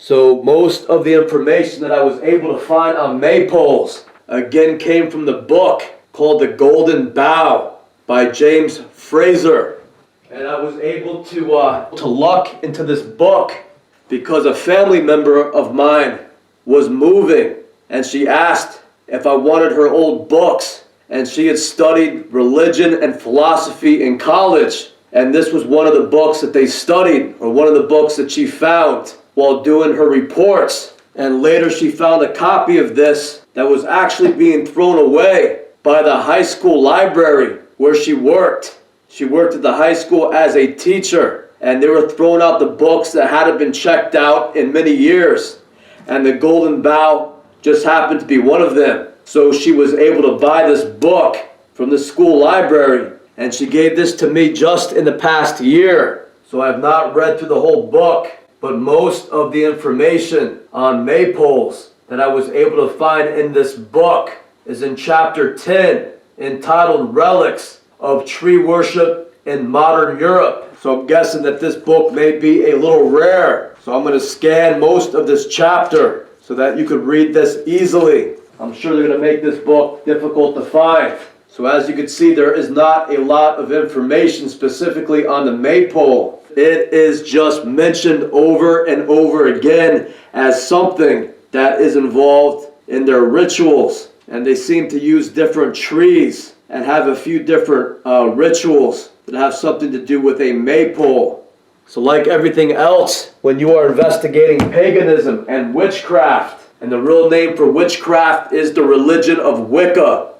So most of the information that I was able to find on maypoles again came from the book called The Golden Bough by James Fraser. And I was able to look into this book because a family member of mine was moving and she asked if I wanted her old books, and she had studied religion and philosophy in college, and this was one of the books that they studied, or one of the books that she found while doing her reports. And later she found a copy of this that was actually being thrown away by the high school library where she worked. She worked at the high school as a teacher, and they were throwing out the books that hadn't been checked out in many years. And The Golden Bough just happened to be one of them. So she was able to buy this book from the school library, and she gave this to me just in the past year. So I have not read through the whole book, but most of the information on maypoles that I was able to find in this book is in chapter 10, entitled Relics of Tree Worship in Modern Europe. So I'm guessing that this book may be a little rare. So I'm going to scan most of this chapter so that you could read this easily. I'm sure they're going to make this book difficult to find. So as you can see, there is not a lot of information specifically on the maypole. It is just mentioned over and over again as something that is involved in their rituals. And they seem to use different trees and have a few different rituals that have something to do with a maypole. So like everything else, when you are investigating paganism and witchcraft, and the real name for witchcraft is the religion of Wicca,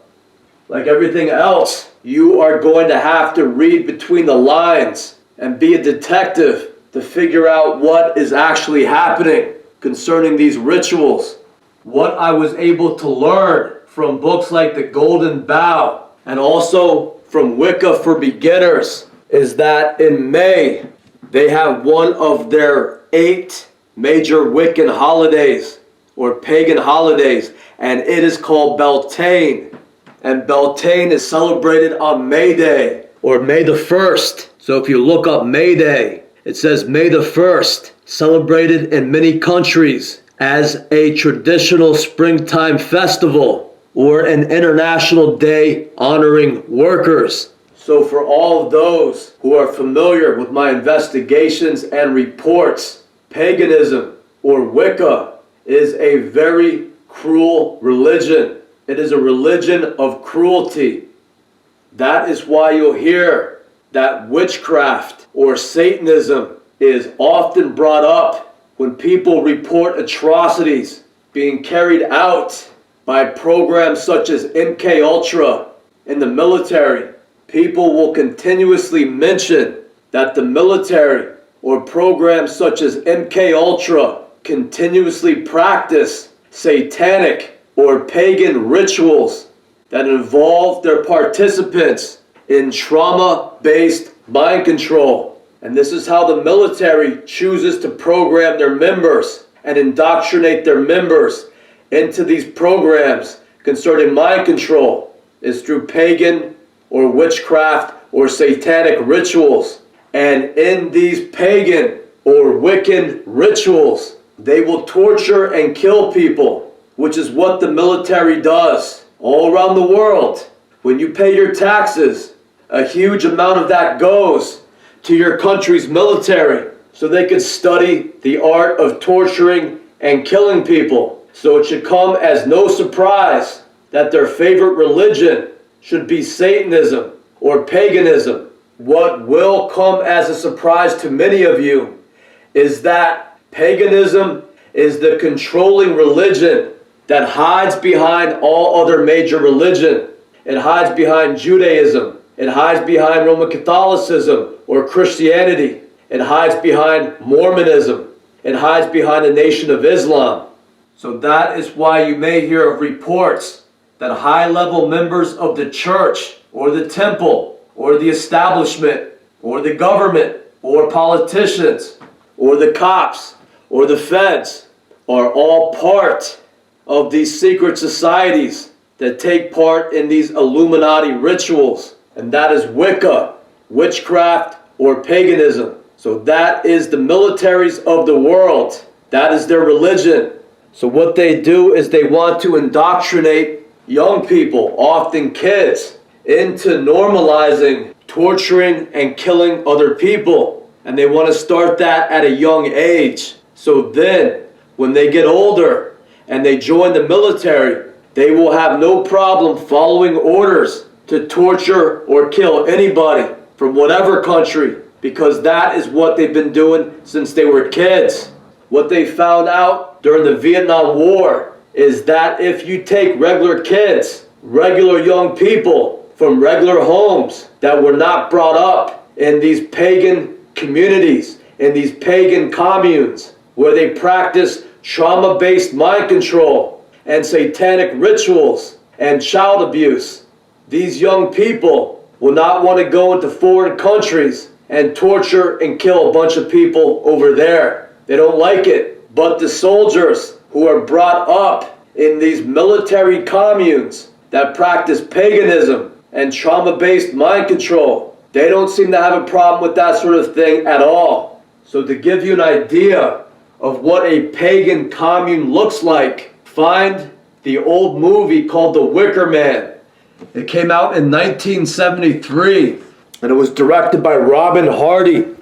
like everything else, you are going to have to read between the lines and be a detective to figure out what is actually happening concerning these rituals. What I was able to learn from books like The Golden Bough and also from Wicca for Beginners is that in May, they have one of their 8 major Wiccan holidays or pagan holidays, and it is called Beltane. And Beltane is celebrated on May Day, or May the 1st. So if you look up May Day, it says May the 1st, celebrated in many countries as a traditional springtime festival or an international day honoring workers. So for all of those who are familiar with my investigations and reports, paganism or Wicca is a very cruel religion. It is a religion of cruelty. That is why you'll hear that witchcraft or Satanism is often brought up when people report atrocities being carried out by programs such as MK Ultra in the military. People will continuously mention that the military or programs such as MK Ultra continuously practice satanic or pagan rituals that involve their participants in trauma-based mind control. And this is how the military chooses to program their members and indoctrinate their members into these programs concerning mind control, is through pagan or witchcraft or satanic rituals. And in these pagan or Wiccan rituals, they will torture and kill people, which is what the military does all around the world. When you pay your taxes, a huge amount of that goes to your country's military so they can study the art of torturing and killing people. So it should come as no surprise that their favorite religion should be Satanism or paganism. What will come as a surprise to many of you is that paganism is the controlling religion that hides behind all other major religion. It hides behind Judaism. It hides behind Roman Catholicism or Christianity. It hides behind Mormonism. It hides behind the Nation of Islam. So that is why you may hear of reports that high-level members of the church or the temple or the establishment or the government or politicians or the cops or the feds are all part of these secret societies that take part in these Illuminati rituals. And that is Wicca, witchcraft, or paganism. So that is the militaries of the world. That is their religion. So what they do is they want to indoctrinate young people, often kids, into normalizing, torturing, and killing other people. And they want to start that at a young age. So then, when they get older and they join the military, they will have no problem following orders to torture or kill anybody from whatever country, because that is what they've been doing since they were kids. What they found out during the Vietnam War is that if you take regular kids, regular young people from regular homes that were not brought up in these pagan communities, in these pagan communes, where they practice trauma-based mind control and satanic rituals and child abuse, these young people will not want to go into foreign countries and torture and kill a bunch of people over there. They don't like it. But the soldiers who are brought up in these military communes that practice paganism and trauma-based mind control, they don't seem to have a problem with that sort of thing at all. So to give you an idea of what a pagan commune looks like, find the old movie called The Wicker Man. It came out in 1973, and it was directed by Robin Hardy.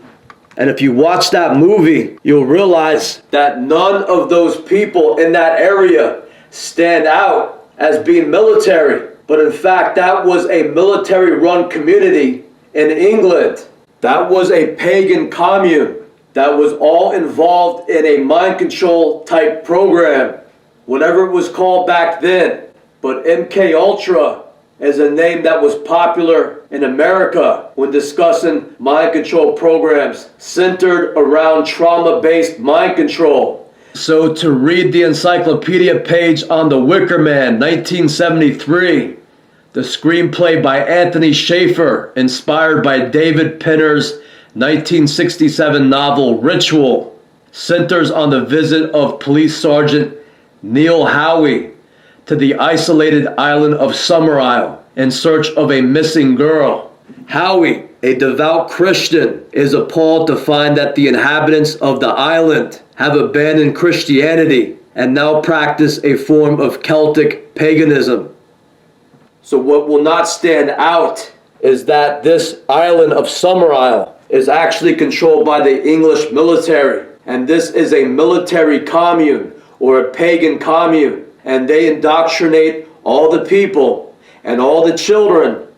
And if you watch that movie, you'll realize that none of those people in that area stand out as being military. But in fact, that was a military-run community in England. That was a pagan commune that was all involved in a mind control type program, whatever it was called back then. But MK Ultra is a name that was popular in America when discussing mind control programs centered around trauma-based mind control. So to read the encyclopedia page on The Wicker Man, 1973, the screenplay by Anthony Schaefer, inspired by David Pinner's 1967 novel Ritual, centers on the visit of Police Sergeant Neil Howie to the isolated island of Summerisle in search of a missing girl. Howie, a devout Christian, is appalled to find that the inhabitants of the island have abandoned Christianity and now practice a form of Celtic paganism. So what will not stand out is that this island of Summerisle is actually controlled by the English military, and this is a military commune or a pagan commune. And they indoctrinate all the people and all the children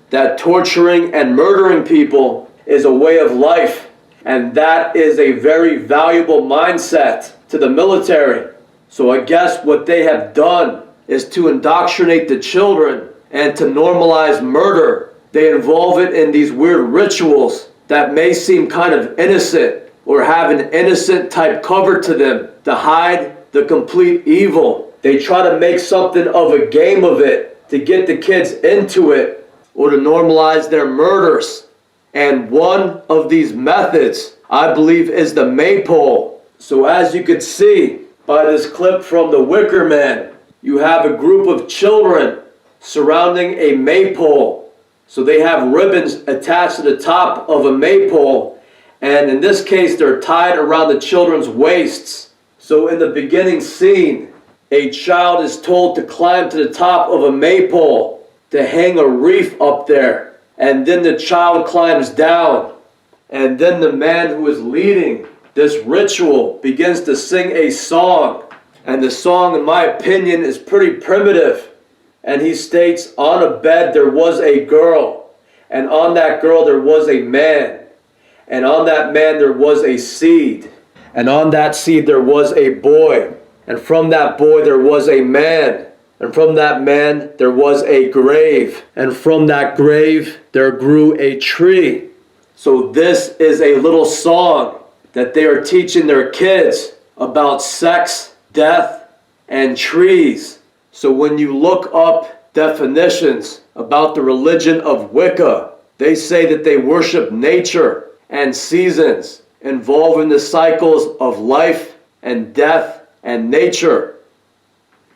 that torturing and murdering people is a way of life. And that is a very valuable mindset to the military. So I guess what they have done is to indoctrinate the children and to normalize murder. They involve it in these weird rituals that may seem kind of innocent or have an innocent type cover to them to hide the complete evil. They try to make something of a game of it to get the kids into it or to normalize their murders. And one of these methods, I believe, is the maypole. So as you could see by this clip from The Wicker Man, you have a group of children surrounding a maypole. So they have ribbons attached to the top of a maypole, and in this case they're tied around the children's waists. So in the beginning scene, a child is told to climb to the top of a maypole to hang a wreath up there. And then the child climbs down. And then the man who is leading this ritual begins to sing a song. And the song, in my opinion, is pretty primitive. And he states, on a bed there was a girl. And on that girl there was a man. And on that man there was a seed. And on that seed there was a boy. And from that boy there was a man. And from that man there was a grave. And from that grave there grew a tree. So this is a little song that they are teaching their kids about sex, death, and trees. So when you look up definitions about the religion of Wicca, they say that they worship nature and seasons, involving the cycles of life and death and nature.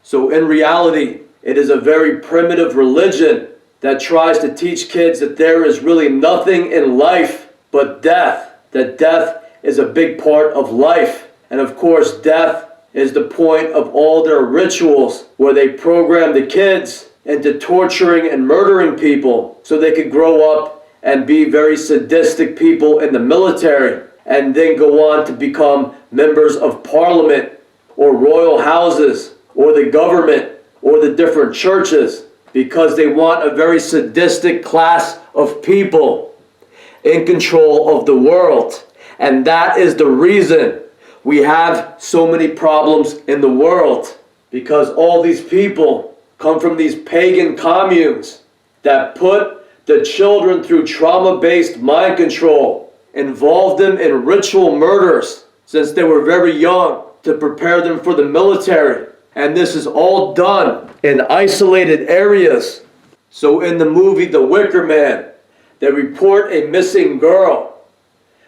So in reality, it is a very primitive religion that tries to teach kids that there is really nothing in life but death, that death is a big part of life, And of course, death is the point of all their rituals, where they program the kids into torturing and murdering people so they could grow up and be very sadistic people in the military, and then go on to become members of parliament or royal houses or the government or the different churches, because they want a very sadistic class of people in control of the world. And that is the reason we have so many problems in the world, because all these people come from these pagan communes that put the children through trauma-based mind control, involved them in ritual murders since they were very young to prepare them for the military. And this is all done in isolated areas. So in the movie The Wicker Man, they report a missing girl.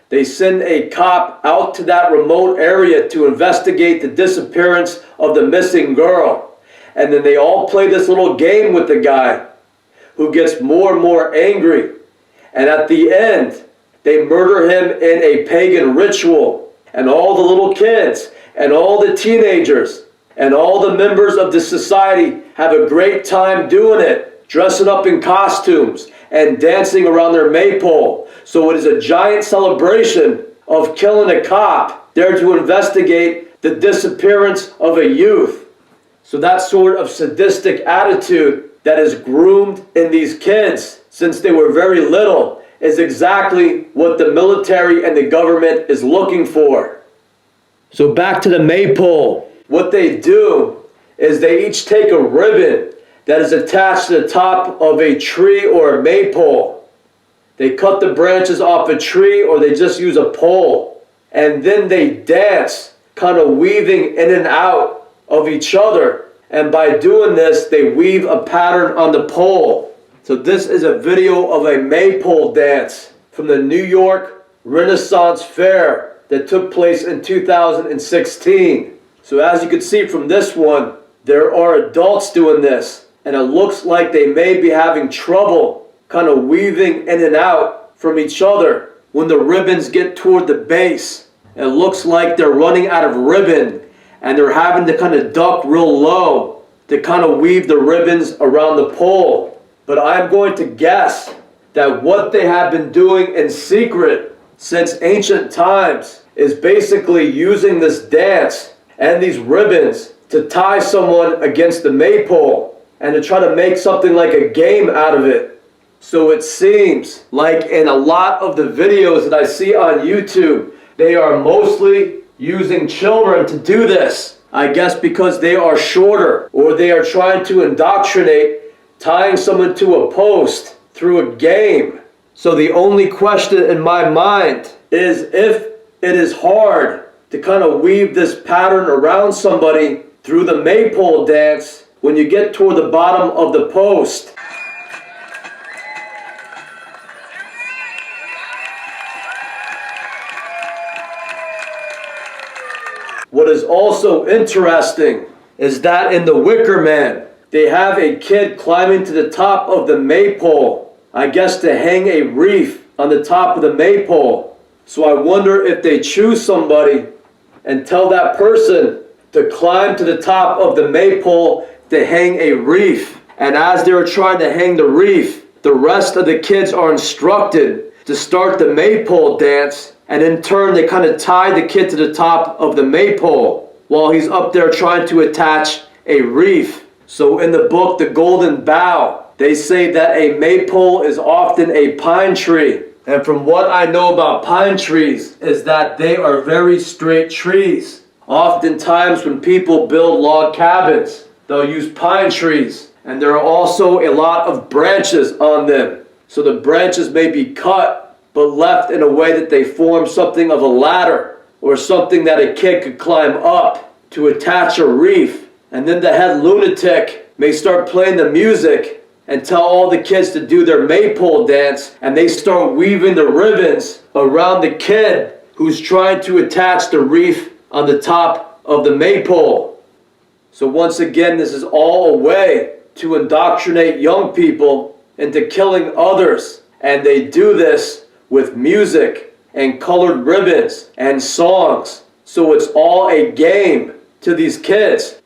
They send a cop out to that remote area to investigate the disappearance of the missing girl. And then they all play this little game with the guy, who gets more and more angry. And at the end, they murder him in a pagan ritual. And all the little kids and all the teenagers and all the members of the society have a great time doing it, dressing up in costumes and dancing around their maypole. So it is a giant celebration of killing a cop there to investigate the disappearance of a youth. So that sort of sadistic attitude that is groomed in these kids since they were very little is exactly what the military and the government is looking for. So back to the maypole. What they do is they each take a ribbon that is attached to the top of a tree or a maypole. They cut the branches off a tree, or they just use a pole. And then they dance, kind of weaving in and out of each other. And by doing this, they weave a pattern on the pole. So this is a video of a maypole dance from the New York Renaissance Fair that took place in 2016. So as you can see from this one, there are adults doing this, and it looks like they may be having trouble kind of weaving in and out from each other when the ribbons get toward the base. It looks like they're running out of ribbon, and they're having to kind of duck real low to kind of weave the ribbons around the pole. But I'm going to guess that what they have been doing in secret since ancient times is basically using this dance and these ribbons to tie someone against the maypole and to try to make something like a game out of it. So it seems like in a lot of the videos that I see on YouTube, they are mostly using children to do this. I guess because they are shorter, or they are trying to indoctrinate, tying someone to a post through a game. So the only question in my mind is if it is hard to kind of weave this pattern around somebody through the maypole dance when you get toward the bottom of the post. What is also interesting is that in The Wicker Man, they have a kid climbing to the top of the maypole, I guess to hang a wreath on the top of the maypole. So I wonder if they choose somebody and tell that person to climb to the top of the maypole to hang a wreath. And as they're trying to hang the wreath, the rest of the kids are instructed to start the maypole dance. And in turn, they kind of tie the kid to the top of the maypole while he's up there trying to attach a wreath. So in the book, The Golden Bough, they say that a maypole is often a pine tree. And from what I know about pine trees is that they are very straight trees. Oftentimes when people build log cabins, they'll use pine trees. And there are also a lot of branches on them. So the branches may be cut, but left in a way that they form something of a ladder or something that a kid could climb up to attach a wreath. And then the head lunatic may start playing the music and tell all the kids to do their maypole dance, and they start weaving the ribbons around the kid who's trying to attach the wreath on the top of the maypole. So once again, this is all a way to indoctrinate young people into killing others, and they do this with music and colored ribbons and songs So it's all a game to these kids.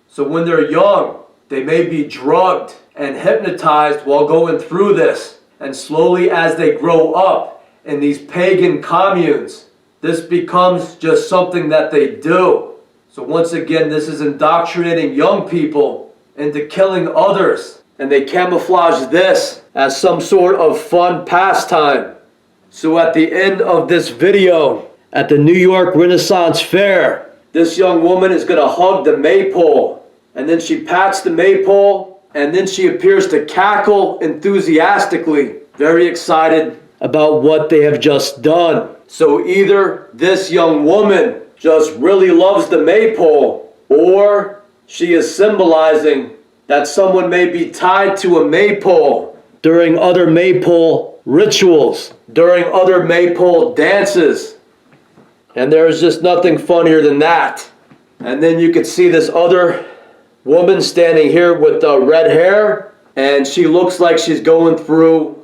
So when they're young, they may be drugged and hypnotized while going through this. And slowly as they grow up in these pagan communes, this becomes just something that they do. So once again, this is indoctrinating young people into killing others. And they camouflage this as some sort of fun pastime. So at the end of this video, at the New York Renaissance Fair, this young woman is going to hug the maypole. And then she pats the maypole, and then she appears to cackle enthusiastically, very excited about what they have just done. So either this young woman just really loves the maypole, or she is symbolizing that someone may be tied to a maypole during other maypole rituals, during other maypole dances. And there is just nothing funnier than that. And then you can see this other woman standing here with red hair, and she looks like she's going through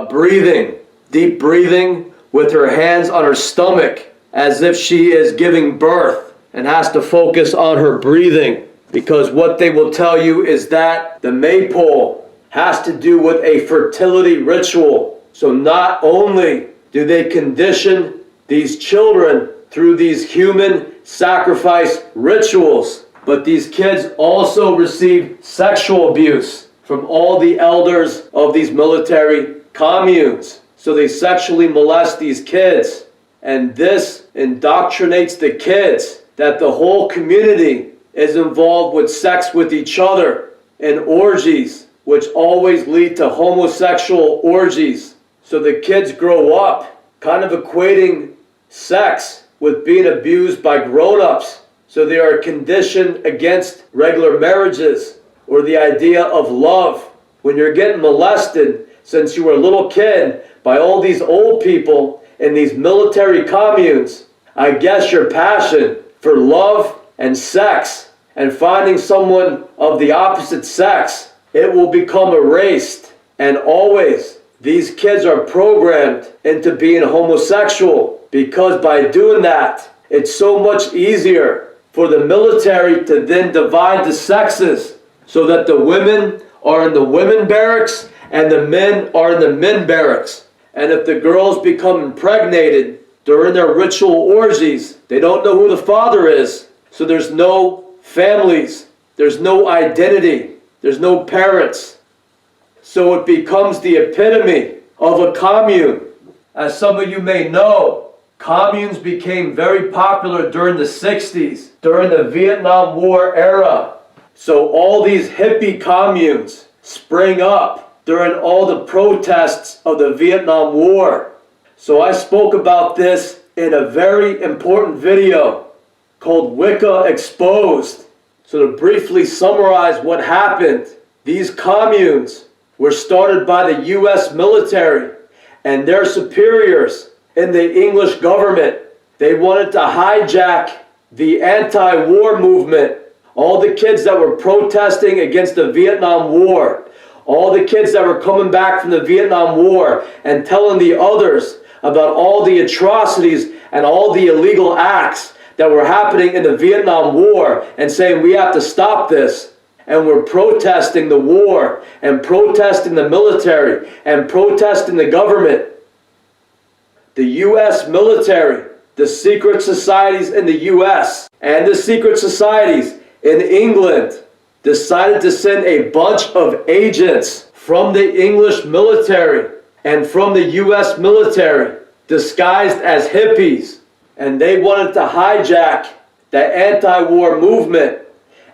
breathing, deep breathing, with her hands on her stomach, as if she is giving birth and has to focus on her breathing. Because what they will tell you is that the maypole has to do with a fertility ritual. So not only do they condition these children through these human sacrifice rituals, but these kids also receive sexual abuse from all the elders of these military communes. So they sexually molest these kids. And this indoctrinates the kids that the whole community is involved with sex with each other and orgies, which always lead to homosexual orgies. So the kids grow up kind of equating sex with being abused by grown-ups. So they are conditioned against regular marriages or the idea of love. When you're getting molested since you were a little kid by all these old people in these military communes, I guess your passion for love and sex and finding someone of the opposite sex, it will become erased. And always these kids are programmed into being homosexual, because by doing that, it's so much easier for the military to then divide the sexes so that the women are in the women barracks and the men are in the men barracks. And if the girls become impregnated during their ritual orgies, they don't know who the father is. So there's no families, there's no identity, there's no parents. So it becomes the epitome of a commune. As some of you may know, communes became very popular during the 60s, during the Vietnam War era. So all these hippie communes spring up during all the protests of the Vietnam War. So I spoke about this in a very important video called Wicca Exposed. So to briefly summarize what happened, these communes were started by the U.S. military and their superiors in the English government. They wanted to hijack the anti-war movement. All the kids that were protesting against the Vietnam War, all the kids that were coming back from the Vietnam War and telling the others about all the atrocities and all the illegal acts that were happening in the Vietnam War, and saying we have to stop this. And we're protesting the war and protesting the military and protesting the government. The U.S. military, the secret societies in the U.S. and the secret societies in England decided to send a bunch of agents from the English military and from the U.S. military disguised as hippies. And they wanted to hijack the anti-war movement.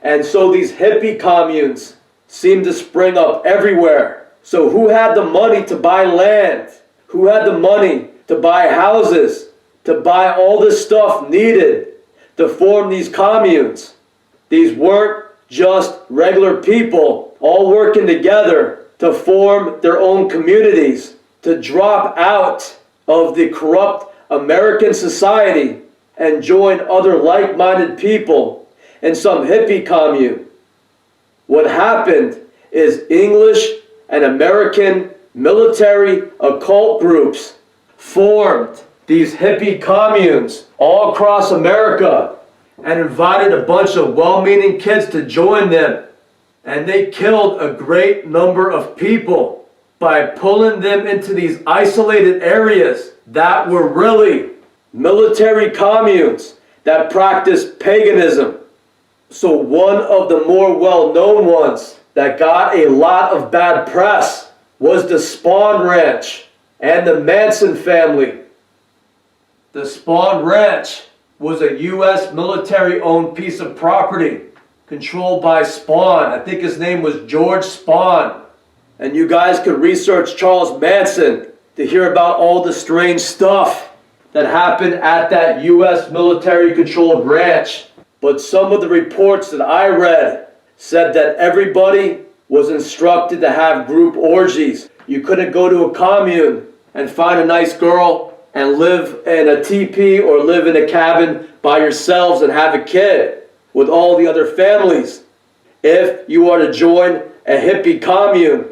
And so these hippie communes seemed to spring up everywhere. So who had the money to buy land? Who had the money to buy houses? To buy all this stuff needed to form these communes? These weren't just regular people all working together to form their own communities, to drop out of the corrupt American society and join other like-minded people in some hippie commune. What happened is English and American military occult groups formed these hippie communes all across America and invited a bunch of well-meaning kids to join them. And they killed a great number of people by pulling them into these isolated areas that were really military communes that practiced paganism. So one of the more well-known ones that got a lot of bad press was the Spawn Ranch and the Manson family. The Spawn Ranch was a U.S. military-owned piece of property controlled by Spawn. I think his name was George Spawn. And you guys could research Charles Manson to hear about all the strange stuff that happened at that U.S. military-controlled ranch. But some of the reports that I read said that everybody was instructed to have group orgies. You couldn't go to a commune and find a nice girl and live in a teepee or live in a cabin by yourselves and have a kid with all the other families. If you are to join a hippie commune,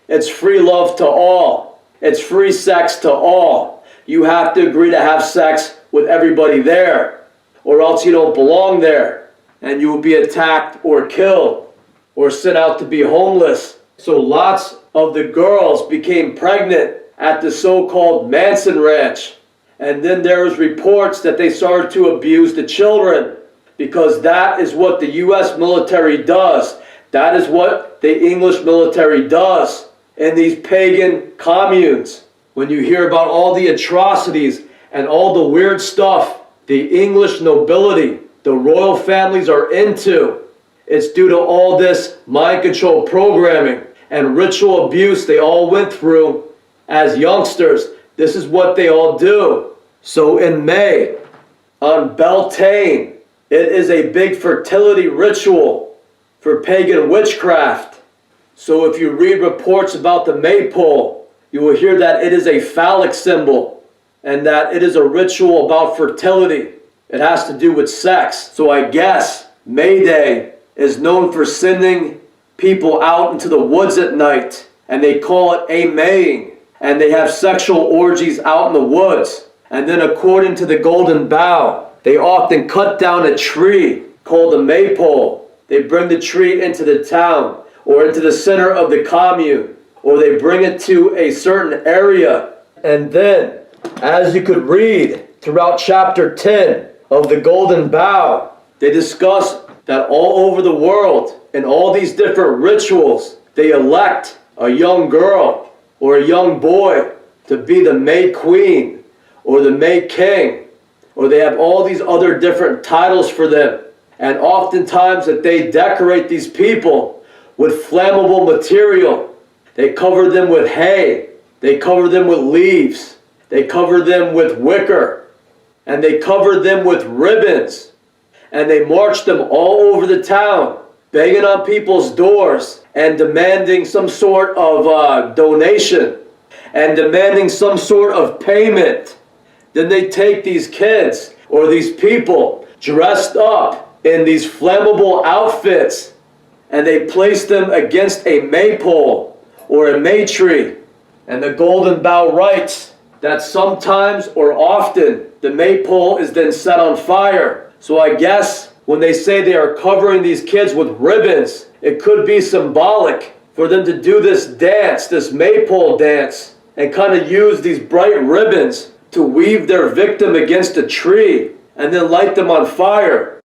it's free love to all. It's free sex to all. You have to agree to have sex with everybody there, or else you don't belong there, and you will be attacked or killed or sent out to be homeless. So lots of the girls became pregnant at the so-called Manson Ranch. And then there was reports that they started to abuse the children, because that is what the U.S. military does. That is what the English military does in these pagan communes. When you hear about all the atrocities and all the weird stuff the English nobility, the royal families are into, it's due to all this mind control programming and ritual abuse they all went through as youngsters. This is what they all do. So in May, on Beltane, it is a big fertility ritual for pagan witchcraft. So if you read reports about the maypole, you will hear that it is a phallic symbol and that it is a ritual about fertility. It has to do with sex. So I guess May Day is known for sending people out into the woods at night, and they call it a maying. And they have sexual orgies out in the woods. And then according to the golden bough, they often cut down a tree called a maypole. They bring the tree into the town or into the center of the commune, or they bring it to a certain area. And then, as you could read throughout chapter 10 of the golden bough, they discuss that all over the world, in all these different rituals, they elect a young girl or a young boy to be the May Queen or the May King, or they have all these other different titles for them. And oftentimes that they decorate these people with flammable material. They cover them with hay, they cover them with leaves, they cover them with wicker, and they cover them with ribbons, and they march them all over the town, banging on people's doors and demanding some sort of donation and demanding some sort of payment. Then they take these kids or these people dressed up in these flammable outfits and they place them against a maypole or a may tree. And the golden bough writes that sometimes or often the maypole is then set on fire. So I guess when they say they are covering these kids with ribbons, it could be symbolic for them to do this dance, this maypole dance, and kind of use these bright ribbons to weave their victim against a tree and then light them on fire.